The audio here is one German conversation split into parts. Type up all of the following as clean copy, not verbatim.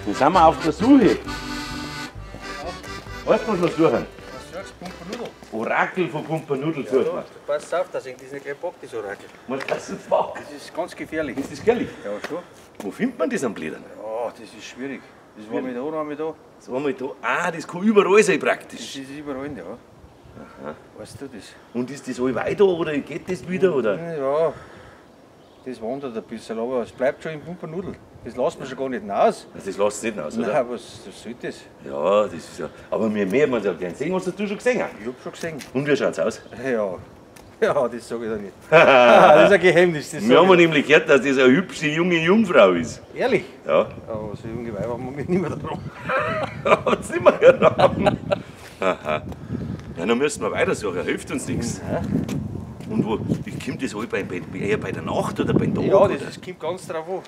Dann sind wir auf der Suche. Weißt du, was wir suchen? Was sagst du, Pumpernuddel? Orakel von Pumpernuddel suchen wir. Pass auf, dass ich das nicht gleich packt, das Orakel. Was das denn fuck? Das ist ganz gefährlich. Ist das gefährlich? Ja, schon. Wo findet man das am Blättern? Ja, das ist schwierig. Das war mit da, noch einmal da. So einmal da. Ah, das kann überall sein Das praktisch. ist überall, ja. Aha. Weißt du das? Und ist das all weiter oder geht das wieder? Oder? Ja, das wandert ein bisschen, aber es bleibt schon im Pumpernudel. Das lässt man schon gar nicht aus. Also das lässt sich nicht aus, oder? Nein, was soll das? Ja, das ist ja. Aber wir möchten uns ja gerne sehen. Hast du schon gesehen? Ich hab schon gesehen. Und wie schaut's aus? Ja. Ja, das sage ich da nicht. Das ist ein Geheimnis. Das Wir sag haben ich. nämlich gehört, dass das eine hübsche junge Jungfrau ist. Ehrlich? Ja. Aber so junge Weiber haben wir nicht mehr dran. Hat's nicht mehr geraten. Aha. Ja, dann müssen wir weitersuchen, hilft uns nichts. Und wo? Wie kommt das all eher bei der Nacht oder beim Tag? Ja, oder? das kommt ganz drauf an.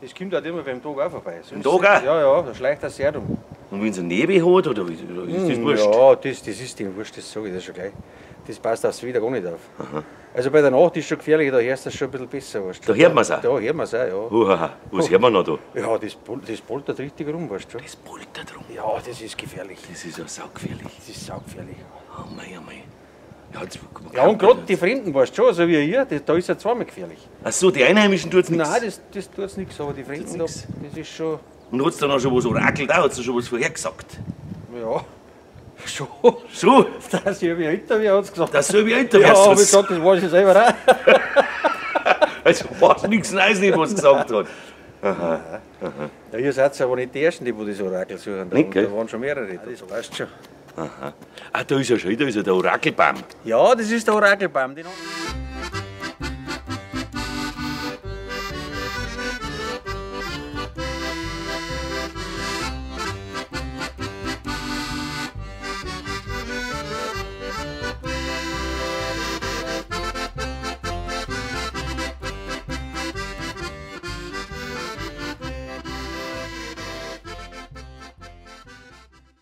Das kommt halt immer beim Tag auch vorbei. Beim Tag auch? Ja, ja, da schleicht er sehr um. Und wenn es eine Nebel hat, oder ist das wurscht? Ja, das ist dem wurscht, das sage ich dir schon gleich. Das passt aufs Wieder gar nicht auf. Also bei der Nacht ist schon gefährlich, da hörst du das schon ein bisschen besser. Weißt du. Da hört man's auch? Da hört man es auch, ja. Was hören wir noch da? Ja, das poltert richtig rum, weißt du schon. Das poltert drum. Ja, das ist gefährlich. Das ist ja saugefährlich. Das ist saugefährlich. Oh mein, oh mein. Ja, jetzt, Ja, und gerade die Fremden, weißt du schon, so wie hier, da ist ja zweimal gefährlich. Ach so, die Einheimischen tut's nichts. Nein, das tut es nichts, aber die Fremden, da, nix. das ist schon. Und hat's da noch schon was orakelt auch? Hat's da schon was vorhergesagt? Ja. Schon. Schon? Das ist wie älter, wie hat es gesagt. Das soll wie älter Ja, werden. aber ich gesagt, das weiß ich selber auch. Also war nichts Neues, nicht, was gesagt hat. Ja, ihr seid aber nicht die Ersten, die das Orakel suchen. Nicht, gell? Da waren schon mehrere. Das weißt du schon. Ah, da ist ja schon, da ist ja der Orakelbaum. Ja, das ist der Orakelbaum. Den